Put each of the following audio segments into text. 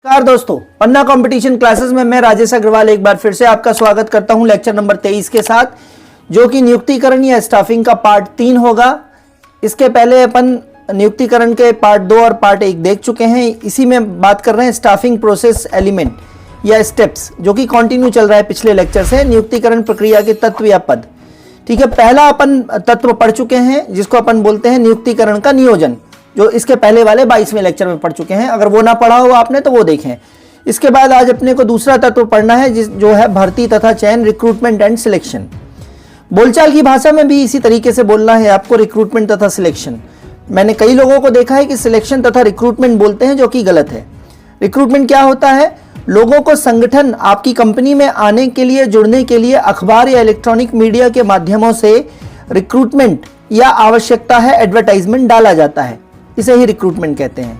नमस्कार दोस्तों, पन्ना competition classes में मैं राजेश अग्रवाल एक बार फिर से आपका स्वागत करता हूं लेक्चर नंबर 23 के साथ, जो कि नियुक्तिकरण या स्टाफिंग का पार्ट 3 होगा। इसके पहले अपन नियुक्तिकरण के पार्ट 2 और पार्ट 1 देख चुके हैं। इसी में बात कर रहे हैं स्टाफिंग प्रोसेस एलिमेंट या स्टेप्स, जो कि कंटिन्यू चल रहा है पिछले लेक्चर से। नियुक्तिकरण प्रक्रिया के तत्व या पद, ठीक है। पहला अपन तत्व पढ़ चुके हैं जिसको अपन बोलते हैं नियुक्तिकरण का नियोजन, जो इसके पहले वाले 22वें लेक्चर में पढ़ चुके हैं। अगर वो ना पढ़ा हो आपने तो वो देखें। इसके बाद आज अपने को दूसरा तत्व पढ़ना है जो है भर्ती तथा चयन, रिक्रूटमेंट एंड सिलेक्शन। बोलचाल की भाषा में भी इसी तरीके से बोलना है आपको, रिक्रूटमेंट तथा सिलेक्शन। मैंने कई लोगों को देखा है कि सिलेक्शन तथा रिक्रूटमेंट बोलते हैं, जो कि गलत है। रिक्रूटमेंट क्या होता है? लोगों को संगठन आपकी कंपनी में आने के लिए, जुड़ने के लिए अखबार या इलेक्ट्रॉनिक मीडिया के माध्यमों से रिक्रूटमेंट या आवश्यकता है एडवर्टाइजमेंट डाला जाता है, इसे ही रिक्रूटमेंट कहते हैं।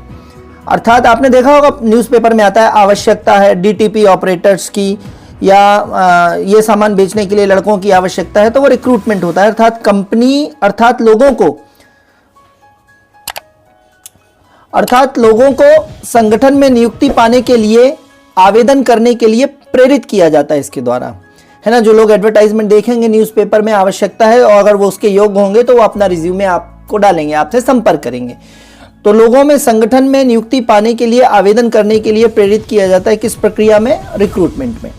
अर्थात आपने देखा होगा न्यूज़पेपर में आता है आवश्यकता है डीटीपी ऑपरेटर्स की, या ये सामान बेचने के लिए लड़कों की आवश्यकता है, तो वो रिक्रूटमेंट होता है। अर्थात कंपनी अर्थात लोगों को संगठन में नियुक्ति पाने के लिए, आवेदन करने के लिए प्रेरित किया जाता है इसके द्वारा, है ना। जो लोग एडवर्टाइजमेंट देखेंगे न्यूज़पेपर में आवश्यकता है, और अगर वो उसके योग्य होंगे तो वो अपना रिज्यूमे आपको डालेंगे, आपसे संपर्क करेंगे। तो लोगों में संगठन में नियुक्ति पाने के लिए, आवेदन करने के लिए प्रेरित किया जाता है। किस प्रक्रिया में? रिक्रूटमेंट में।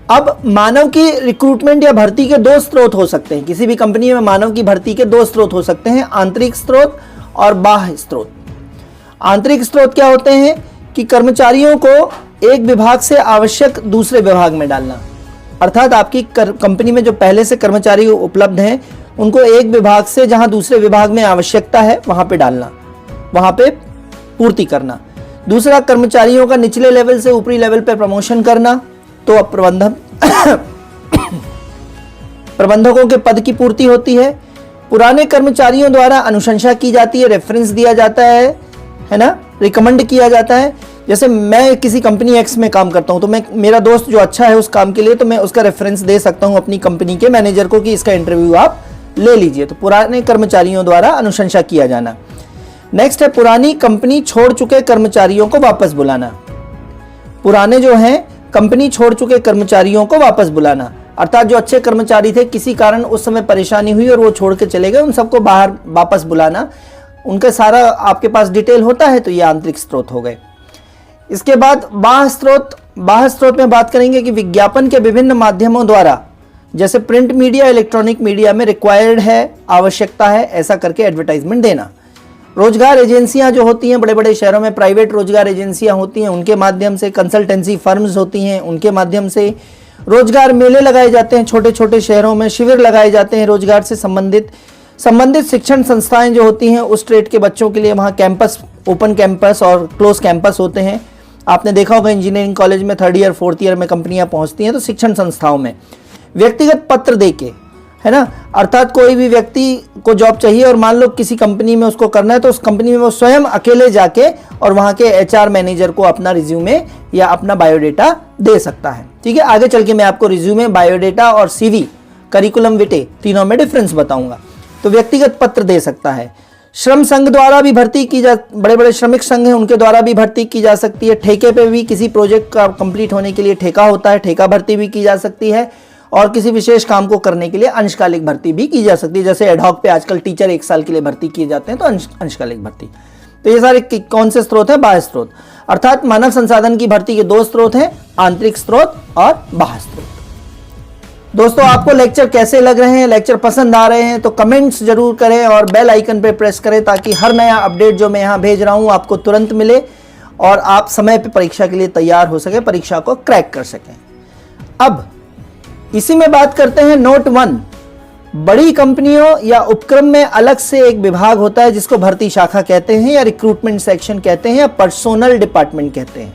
अब मानव की रिक्रूटमेंट या भर्ती के दो स्रोत हो सकते हैं। किसी भी कंपनी में मानव की भर्ती के दो स्रोत हो सकते हैं, आंतरिक स्रोत और बाह्य स्रोत। आंतरिक स्रोत क्या होते हैं कि कर्मचारियों को एक विभाग से आवश्यक दूसरे विभाग में डालना। अर्थात आपकी कंपनी में जो पहले से कर्मचारी उपलब्ध हैं, उनको एक विभाग से जहां दूसरे विभाग में आवश्यकता है वहां पे डालना, वहां पे पूर्ति करना। दूसरा, कर्मचारियों का निचले लेवल से ऊपरी लेवल पे प्रमोशन करना, तो अब प्रबंधकों के पद की पूर्ति होती है। पुराने कर्मचारियों द्वारा अनुशंसा की जाती है, रेफरेंस दिया जाता है ना, रिकमेंड किया जाता है। जैसे मैं किसी कंपनी एक्स में काम करता हूं, तो मेरा दोस्त जो अच्छा है उस काम के लिए, तो मैं उसका रेफरेंस दे सकता हूं अपनी कंपनी के मैनेजर को कि इसका इंटरव्यू आप ले लीजिए। तो पुराने कर्मचारियों द्वारा अनुशंसा किया जाना। नेक्स्ट है पुरानी कंपनी छोड़ चुके कर्मचारियों को वापस बुलाना। पुराने जो हैं कंपनी छोड़ चुके कर्मचारियों को वापस बुलाना, अर्थात जो अच्छे कर्मचारी थे, किसी कारण उस समय परेशानी हुई और वो छोड़ के चले गए, उन सबको बाहर वापस बुलाना। उनका सारा आपके पास डिटेल होता है, तो ये आंतरिक स्रोत हो गए। इसके बाद बाह्य स्रोत में बात करेंगे कि विज्ञापन के विभिन्न माध्यमों द्वारा, जैसे प्रिंट मीडिया, इलेक्ट्रॉनिक मीडिया में रिक्वायर्ड है, आवश्यकता है, ऐसा करके एडवर्टाइजमेंट देना। रोजगार एजेंसियां जो होती हैं, बड़े बड़े शहरों में प्राइवेट रोजगार एजेंसियां होती हैं, उनके माध्यम से, कंसल्टेंसी फर्म्स होती हैं, उनके माध्यम से रोजगार मेले लगाए जाते हैं। छोटे छोटे शहरों में शिविर लगाए जाते हैं रोजगार से संबंधित शिक्षण संस्थाएं जो होती हैं उस ट्रेड के बच्चों के लिए, वहाँ कैंपस, ओपन कैंपस और क्लोज कैंपस होते हैं। आपने देखा होगा इंजीनियरिंग कॉलेज में 3rd ईयर 4th ईयर में कंपनियां पहुंचती हैं, तो शिक्षण संस्थाओं में व्यक्तिगत पत्र देके, है ना। अर्थात कोई भी व्यक्ति को जॉब चाहिए और मान लो किसी कंपनी में उसको करना है, तो उस कंपनी में वो स्वयं अकेले जाके और वहाँ के HR मैनेजर को अपना रिज्यूमे या अपना बायोडेटा दे सकता है। ठीक है, आगे चल के मैं आपको रिज्यूमे, बायोडेटा और CV, करिकुलम विटे, तीनों में डिफरेंस बताऊंगा। तो व्यक्तिगत पत्र दे सकता है। श्रम संघ द्वारा भी भर्ती की बड़े बड़े श्रमिक संघ हैं, उनके द्वारा भी भर्ती की जा सकती है। ठेके पे भी किसी प्रोजेक्ट का कंप्लीट होने के लिए ठेका होता है, ठेका भर्ती भी की जा सकती है। और किसी विशेष काम को करने के लिए अंशकालिक भर्ती भी की जा सकती है। जैसे एडहॉक पे आजकल टीचर 1 साल के लिए भर्ती किए जाते हैं, तो अंशकालिक भर्ती। तो ये सारे कौन से स्रोत है? बाह्य स्रोत। अर्थात मानव संसाधन की भर्ती के 2 स्रोत हैं, आंतरिक स्रोत और बाह्य स्रोत। दोस्तों, आपको लेक्चर कैसे लग रहे हैं? लेक्चर पसंद आ रहे हैं तो कमेंट्स जरूर करें और बेल आइकन पे प्रेस करें, ताकि हर नया अपडेट जो मैं यहाँ भेज रहा हूँ आपको तुरंत मिले और आप समय पे परीक्षा के लिए तैयार हो सके, परीक्षा को क्रैक कर सकें। अब इसी में बात करते हैं नोट 1। बड़ी कंपनियों या उपक्रम में अलग से एक विभाग होता है जिसको भर्ती शाखा कहते हैं, या रिक्रूटमेंट सेक्शन कहते हैं, या पर्सोनल डिपार्टमेंट कहते हैं,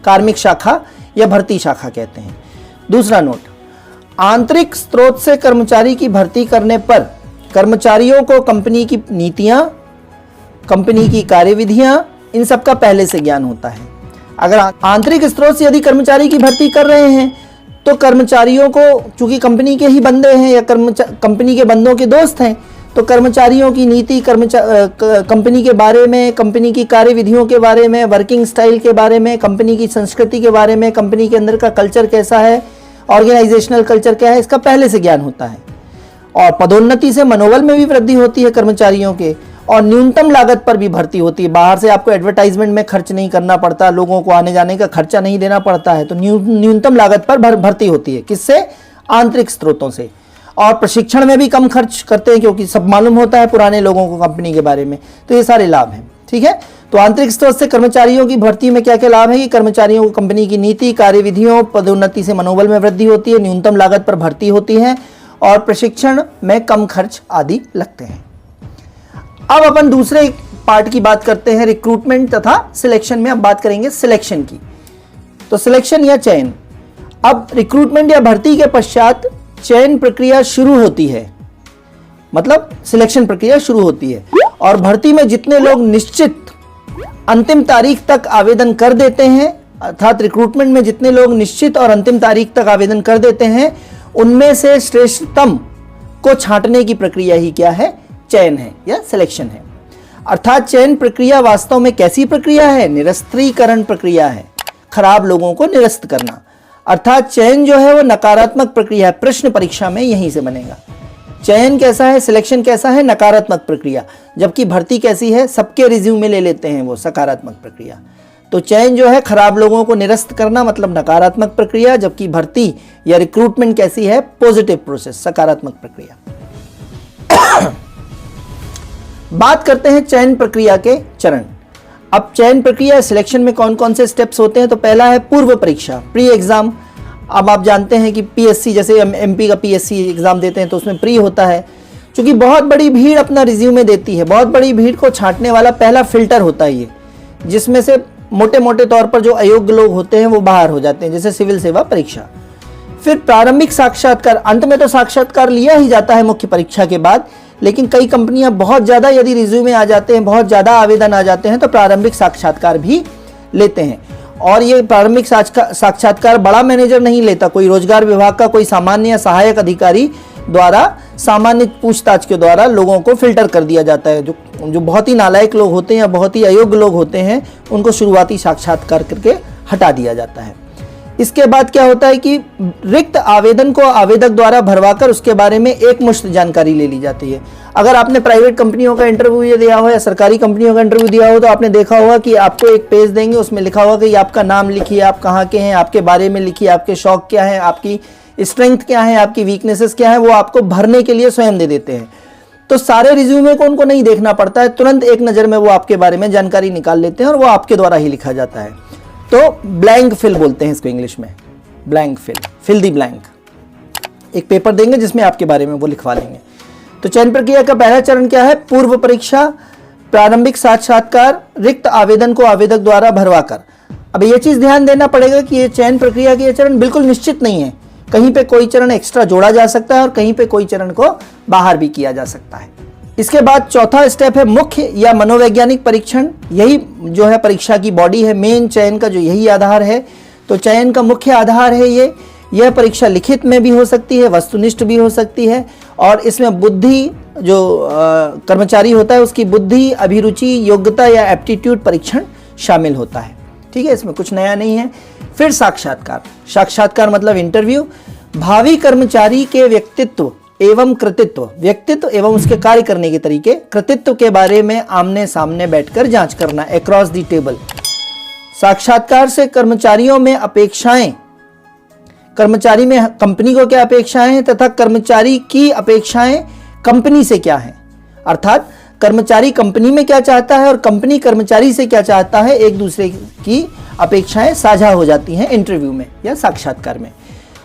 कार्मिक शाखा या भर्ती शाखा कहते हैं। दूसरा नोट, आंतरिक स्रोत से कर्मचारी की भर्ती करने पर कर्मचारियों को कंपनी की नीतियां, कंपनी की कार्यविधियां, इन सब का पहले से ज्ञान होता है। अगर आंतरिक स्रोत से यदि कर्मचारी की भर्ती कर रहे हैं, तो कर्मचारियों को, चूंकि कंपनी के ही बंदे हैं या कंपनी के बंदों के दोस्त हैं, तो कर्मचारियों की नीति, कंपनी के बारे में, कंपनी की कार्यविधियों के बारे में, वर्किंग स्टाइल के बारे में, कंपनी की संस्कृति के बारे में, कंपनी के अंदर का कल्चर कैसा है, ऑर्गेनाइजेशनल कल्चर क्या है, इसका पहले से ज्ञान होता है। और पदोन्नति से मनोबल में भी वृद्धि होती है कर्मचारियों के, और न्यूनतम लागत पर भी भर्ती होती है। बाहर से आपको एडवर्टाइजमेंट में खर्च नहीं करना पड़ता, लोगों को आने जाने का खर्चा नहीं देना पड़ता है, तो न्यूनतम लागत पर भर्ती होती है। किससे? आंतरिक स्रोतों से। और प्रशिक्षण में भी कम खर्च करते हैं, क्योंकि सब मालूम होता है पुराने लोगों को कंपनी के बारे में। तो ये सारे लाभ हैं, ठीक है। तो आंतरिक स्रोत से कर्मचारियों की भर्ती में क्या क्या लाभ है कि कर्मचारियों को कंपनी की नीति, कार्यविधियों, पदोन्नति से मनोबल में वृद्धि होती है, न्यूनतम लागत पर भर्ती होती है, और प्रशिक्षण में कम खर्च आदि लगते हैं। अब अपन दूसरे पार्ट की बात करते हैं, रिक्रूटमेंट तथा सिलेक्शन में। अब बात करेंगे सिलेक्शन की। तो सिलेक्शन या चयन, अब रिक्रूटमेंट या भर्ती के पश्चात चयन प्रक्रिया शुरू होती है, मतलब सिलेक्शन प्रक्रिया शुरू होती है। और भर्ती में जितने लोग निश्चित अंतिम तारीख तक आवेदन कर देते हैं, अर्थात रिक्रूटमेंट में जितने लोग निश्चित और अंतिम तारीख तक आवेदन कर देते हैं, उनमें से श्रेष्ठतम को छांटने की प्रक्रिया ही क्या है? चयन है या सिलेक्शन है। अर्थात चयन प्रक्रिया वास्तव में कैसी प्रक्रिया है? निरस्त्रीकरण प्रक्रिया है, खराब लोगों को निरस्त करना। अर्थात चयन जो है वो नकारात्मक प्रक्रिया है, प्रश्न परीक्षा में यहीं से बनेगा। चयन कैसा है, सिलेक्शन कैसा है? नकारात्मक प्रक्रिया। जबकि भर्ती कैसी है? सबके रिज्यूमे ले लेते हैं वो, सकारात्मक प्रक्रिया। तो चयन जो है खराब लोगों को निरस्त करना, मतलब नकारात्मक प्रक्रिया, जबकि भर्ती या रिक्रूटमेंट कैसी है? पॉजिटिव प्रोसेस, सकारात्मक प्रक्रिया। बात करते हैं चयन प्रक्रिया के चरण। अब चयन प्रक्रिया सिलेक्शन में कौन कौन से स्टेप्स होते हैं? तो पहला है पूर्व परीक्षा, प्री एग्जाम। अब आप जानते हैं कि पीएससी, जैसे एमपी का पीएससी एग्जाम देते हैं तो उसमें प्री होता है। क्योंकि बहुत बड़ी भीड़ अपना रिज्यूमे देती है, बहुत बड़ी भीड़ को छांटने वाला पहला फिल्टर होता है ये, जिसमें से मोटे मोटे तौर पर जो अयोग्य लोग होते हैं वो बाहर हो जाते हैं, जैसे सिविल सेवा परीक्षा। फिर प्रारंभिक साक्षात्कार, अंत में तो साक्षात्कार लिया ही जाता है मुख्य परीक्षा के बाद, लेकिन कई कंपनियां बहुत ज़्यादा यदि रिज्यूमे आ जाते हैं, बहुत ज़्यादा आवेदन आ जाते हैं, तो प्रारंभिक साक्षात्कार भी लेते हैं। और ये प्रारंभिक साक्षात्कार बड़ा मैनेजर नहीं लेता, कोई रोजगार विभाग का कोई सामान्य या सहायक अधिकारी द्वारा सामान्य पूछताछ के द्वारा लोगों को फिल्टर कर दिया जाता है। जो बहुत ही नालायक लोग होते हैं या बहुत ही अयोग्य लोग होते हैं, उनको शुरुआती साक्षात्कार करके हटा दिया जाता है। इसके बाद क्या होता है कि रिक्त आवेदन को आवेदक द्वारा भरवाकर उसके बारे में एकमुश्त जानकारी ले ली जाती है। अगर आपने प्राइवेट कंपनियों का इंटरव्यू दिया हो या सरकारी कंपनियों का इंटरव्यू दिया हो, तो आपने देखा होगा कि आपको एक पेज देंगे, उसमें लिखा होगा कि आपका नाम लिखिए, आप कहाँ के हैं, आपके बारे में लिखिए, आपके शौक क्या है, आपकी स्ट्रेंथ क्या है, आपकी वीकनेसेस क्या है, वो आपको भरने के लिए स्वयं दे देते हैं। तो सारे रिज्यूमे को उनको नहीं देखना पड़ता है, तुरंत एक नज़र में वो आपके बारे में जानकारी निकाल लेते हैं और वो आपके द्वारा ही लिखा जाता है। तो ब्लैंक फिल बोलते हैं इसको इंग्लिश में, ब्लैंक फिल दी ब्लैंक। एक पेपर देंगे जिसमें आपके बारे में वो लिखवा लेंगे। तो चयन प्रक्रिया का पहला चरण क्या है? पूर्व परीक्षा, प्रारंभिक साक्षात्कार, रिक्त आवेदन को आवेदक द्वारा भरवाकर। अब ये चीज ध्यान देना पड़ेगा कि ये चयन प्रक्रिया के ये चरण बिल्कुल निश्चित नहीं है, कहीं पे कोई चरण एक्स्ट्रा जोड़ा जा सकता है और कहीं पे कोई चरण को बाहर भी किया जा सकता है। इसके बाद चौथा स्टेप है मुख्य या मनोवैज्ञानिक परीक्षण। यही जो है परीक्षा की बॉडी है, मेन चयन का जो यही आधार है। तो चयन का मुख्य आधार है यह परीक्षा लिखित में भी हो सकती है, वस्तुनिष्ठ भी हो सकती है, और इसमें बुद्धि जो कर्मचारी होता है उसकी बुद्धि, अभिरुचि, योग्यता या एप्टीट्यूड परीक्षण शामिल होता है। ठीक है, इसमें कुछ नया नहीं है। फिर साक्षात्कार मतलब इंटरव्यू। भावी कर्मचारी के व्यक्तित्व एवं कृतित्व, व्यक्तित्व एवं उसके कार्य करने के तरीके, कृतित्व के बारे में आमने सामने बैठकर जांच करना, अक्रॉस द टेबल। साक्षात्कार से कर्मचारियों में अपेक्षाएं, कर्मचारी में कंपनी को क्या अपेक्षाएं हैं तथा कर्मचारी की अपेक्षाएं कंपनी से क्या है, अर्थात कर्मचारी कंपनी में क्या चाहता है और कंपनी कर्मचारी से क्या चाहता है, एक दूसरे की अपेक्षाएं साझा हो जाती हैं इंटरव्यू में या साक्षात्कार में।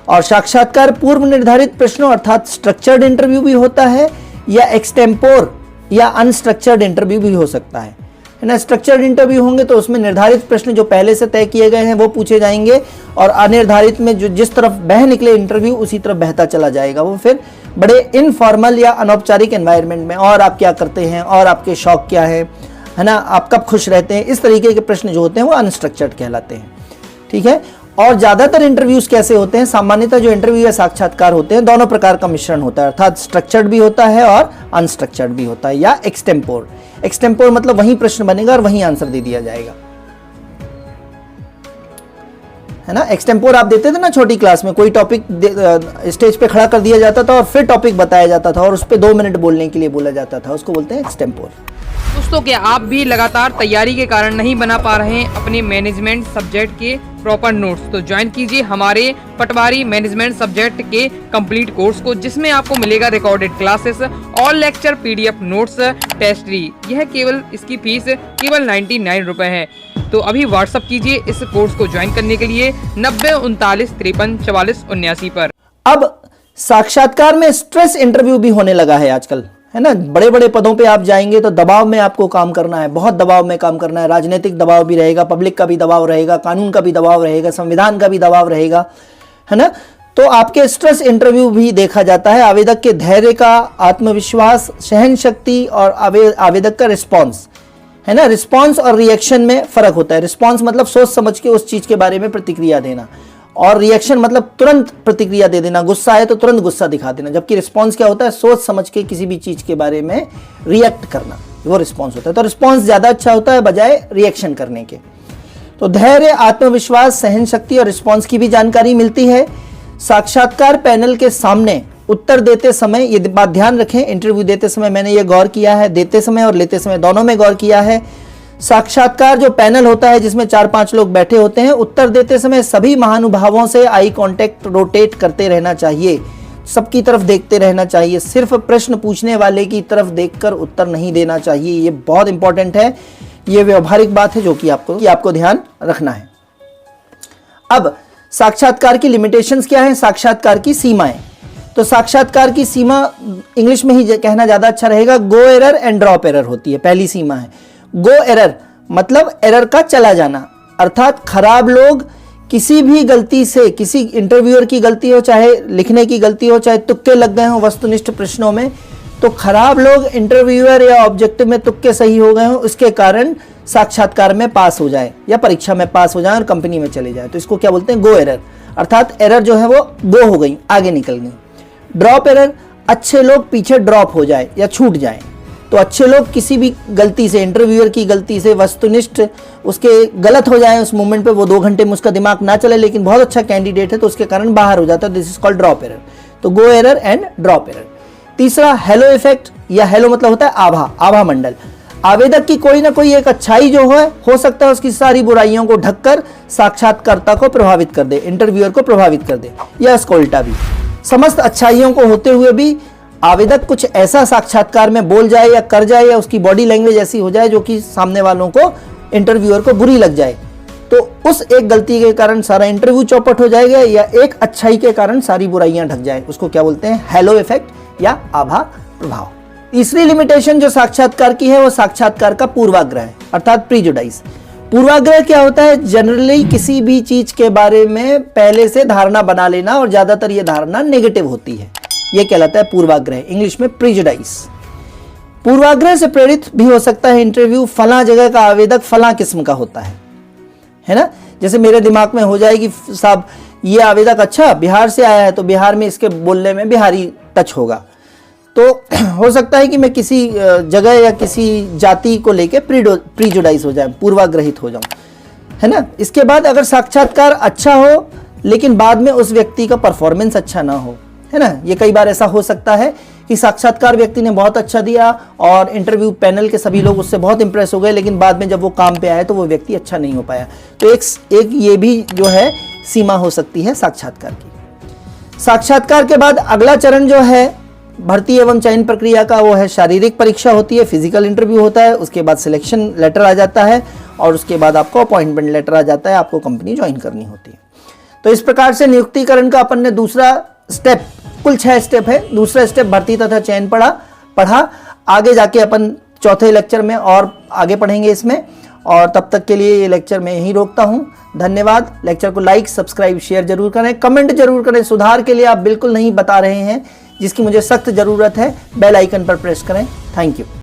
और साक्षात्कार पूर्व निर्धारित प्रश्नों अर्थात स्ट्रक्चर्ड इंटरव्यू भी होता है या एक्सटेम्पोर या अनस्ट्रक्चर्ड इंटरव्यू भी हो सकता है ना। स्ट्रक्चर्ड इंटरव्यू होंगे तो उसमें निर्धारित प्रश्न जो पहले से तय किए गए हैं वो पूछे जाएंगे, और अनिर्धारित में जो जिस तरफ बह निकले इंटरव्यू उसी तरफ बहता चला जाएगा। वो फिर बड़े इनफॉर्मल या अनौपचारिक एनवायरनमेंट में, और आप क्या करते हैं और आपके शौक क्या है ना, आप कब खुश रहते हैं, इस तरीके के प्रश्न जो होते हैं वो अनस्ट्रक्चर्ड कहलाते हैं। ठीक है, और ज़्यादातर इंटरव्यूज़ कैसे होते हैं, सामान्यतः जो इंटरव्यू या साक्षात्कार होते हैं दोनों प्रकार का मिश्रण होता है, अर्थात स्ट्रक्चर्ड भी होता है और अनस्ट्रक्चर्ड भी होता है, या एक्सटेम्पोर। एक्सटेम्पोर मतलब वहीं प्रश्न बनेगा और वहीं आंसर दे दिया जाएगा, है ना। एक्सटेम्पोर आप देते थे ना छोटी क्लास में, कोई टॉपिक स्टेज पे खड़ा कर दिया जाता था और फिर टॉपिक बताया जाता था और उस पर 2 मिनट बोलने के लिए बोला जाता था, उसको बोलते हैं एक्सटेम्पोर। दोस्तों, क्या आप भी लगातार तैयारी के कारण नहीं बना पा रहे हैं अपने मैनेजमेंट सब्जेक्ट के प्रॉपर नोट्स, तो ज्वाइन कीजिए हमारे पटवारी मैनेजमेंट सब्जेक्ट के कंप्लीट कोर्स को, जिसमें आपको मिलेगा recorded classes, all lecture PDF notes, टेस्टरी। यह केवल इसकी फीस केवल 99 रुपए है। तो अभी व्हाट्सअप कीजिए इस कोर्स को ज्वाइन करने के लिए 90 39 53 44 79 पर। अब साक्षात्कार में स्ट्रेस इंटरव्यू भी होने लगा है आजकल, है ना। बड़े बड़े पदों पे आप जाएंगे तो दबाव में आपको काम करना है, बहुत दबाव में काम करना है। राजनीतिक दबाव भी रहेगा, पब्लिक का भी दबाव रहेगा, कानून का भी दबाव रहेगा, संविधान का भी दबाव रहेगा, है ना। तो आपके स्ट्रेस इंटरव्यू भी देखा जाता है। आवेदक के धैर्य का, आत्मविश्वास, सहन शक्ति और आवेदक का रिस्पॉन्स, है ना। रिस्पॉन्स और रिएक्शन में फर्क होता है। रिस्पॉन्स मतलब सोच समझ के उस चीज के बारे में प्रतिक्रिया देना, और रिएक्शन मतलब तुरंत प्रतिक्रिया दे देना। गुस्सा आए तो तुरंत गुस्सा दिखा देना, जबकि रिस्पॉन्स क्या होता है, सोच समझ के किसी भी चीज के बारे में रिएक्ट करना, वो रिस्पॉन्स होता है। तो रिस्पॉन्स ज्यादा अच्छा होता है बजाय रिएक्शन करने के। तो धैर्य, आत्मविश्वास, सहन शक्ति और रिस्पॉन्स की भी जानकारी मिलती है। साक्षात्कार पैनल के सामने उत्तर देते समय, ये बात ध्यान रखें, इंटरव्यू देते समय मैंने ये गौर किया है, देते समय और लेते समय दोनों में गौर किया है। साक्षात्कार जो पैनल होता है जिसमें 4-5 लोग बैठे होते हैं, उत्तर देते समय सभी महानुभावों से आई कांटेक्ट रोटेट करते रहना चाहिए, सबकी तरफ देखते रहना चाहिए। सिर्फ प्रश्न पूछने वाले की तरफ देखकर उत्तर नहीं देना चाहिए, ये बहुत इंपॉर्टेंट है। ये व्यवहारिक बात है जो कि आपको ध्यान रखना है। अब साक्षात्कार की लिमिटेशंस क्या है, साक्षात्कार की सीमाएं। तो साक्षात्कार की सीमा इंग्लिश में ही कहना ज्यादा अच्छा रहेगा, गो एरर एंड ड्रॉप एरर होती है। पहली सीमा है गो एरर, मतलब एरर का चला जाना, अर्थात खराब लोग किसी भी गलती से, किसी इंटरव्यूअर की गलती हो, चाहे लिखने की गलती हो, चाहे तुक्के लग गए हो वस्तुनिष्ठ प्रश्नों में, तो खराब लोग इंटरव्यूअर या ऑब्जेक्टिव में तुक्के सही हो गए हो, उसके कारण साक्षात्कार में पास हो जाए या परीक्षा में पास हो जाए और कंपनी में चले जाए, तो इसको क्या बोलते हैं, गो एरर। अर्थात एरर जो है वो गो हो गई, आगे निकल गई। ड्रॉप एरर, अच्छे लोग पीछे ड्रॉप हो जाए या छूट जाए। तो अच्छे लोग किसी भी गलती से, इंटरव्यूअर की गलती से, वस्तुनिष्ठ उसके गलत हो जाए उस मोमेंट पे, वो 2 घंटे में उसका दिमाग ना चले लेकिन बहुत अच्छा कैंडिडेट है तो उसके कारण बाहर हो जाता है, this is called drop error. तो गो एरर एंड ड्रॉप एरर। तीसरा हेलो इफेक्ट, या हेलो मतलब होता है आभा मंडल। आवेदक की कोई ना कोई एक अच्छाई जो हो सकता है उसकी सारी बुराइयों को ढककर साक्षात्कारता को प्रभावित कर दे, इंटरव्यूअर को प्रभावित कर दे, या इसका उल्टा भी। समस्त अच्छाइयों को होते हुए भी आवेदक कुछ ऐसा साक्षात्कार में बोल जाए या कर जाए, या उसकी बॉडी लैंग्वेज ऐसी हो जाए जो कि सामने वालों को, इंटरव्यूअर को बुरी लग जाए, तो उस एक गलती के कारण सारा इंटरव्यू चौपट हो जाएगा, या एक अच्छाई के कारण सारी बुराइयां ढक जाए, उसको क्या बोलते हैं, हेलो इफेक्ट या आभा प्रभाव। तीसरी लिमिटेशन जो साक्षात्कार की है वो साक्षात्कार का पूर्वाग्रह है, अर्थात प्रीजुडाइज। पूर्वाग्रह क्या होता है, जनरली किसी भी चीज के बारे में पहले से धारणा बना लेना, और ज्यादातर ये धारणा नेगेटिव होती है, ये कहलाता है पूर्वाग्रह, इंग्लिश में प्रीजुडाइज। पूर्वाग्रह से प्रेरित भी हो सकता है इंटरव्यू, फला जगह का आवेदक फला किस्म का होता है ना। जैसे मेरे दिमाग में हो जाएगी, साहब ये आवेदक अच्छा बिहार से आया है तो बिहार में इसके बोलने में बिहारी टच होगा, तो हो सकता है कि मैं किसी जगह या किसी जाति को लेके प्रीजुडाइज हो जाए, पूर्वाग्रहित हो जाऊं, है ना। इसके बाद अगर साक्षात्कार अच्छा हो लेकिन बाद में उस व्यक्ति का परफॉर्मेंस अच्छा ना हो, है ना, ये कई बार ऐसा हो सकता है कि साक्षात्कार व्यक्ति ने बहुत अच्छा दिया और इंटरव्यू पैनल के सभी लोग उससे बहुत इंप्रेस हो गए, लेकिन बाद में जब वो काम पे आए तो वो व्यक्ति अच्छा नहीं हो पाया। तो एक ये भी जो है सीमा हो सकती है साक्षात्कार की। साक्षात्कार के बाद अगला चरण जो है भर्ती एवं चयन प्रक्रिया का, वो है शारीरिक परीक्षा होती है, फिजिकल इंटरव्यू होता है, उसके बाद सिलेक्शन लेटर आ जाता है, और उसके बाद आपको अपॉइंटमेंट लेटर आ जाता है, आपको कंपनी ज्वाइन करनी होती है। तो इस प्रकार से नियुक्तिकरण का अपन ने दूसरा स्टेप, कुल 6 स्टेप है, दूसरा स्टेप भर्ती तथा चयन पढ़ा। आगे जाके अपन चौथे लेक्चर में और आगे पढ़ेंगे इसमें, और तब तक के लिए ये लेक्चर मैं यहीं रोकता हूँ। धन्यवाद। लेक्चर को लाइक, सब्सक्राइब, शेयर जरूर करें, कमेंट जरूर करें। सुधार के लिए आप बिल्कुल नहीं बता रहे हैं जिसकी मुझे सख्त जरूरत है, बेल आइकन पर प्रेस करें। Thank you.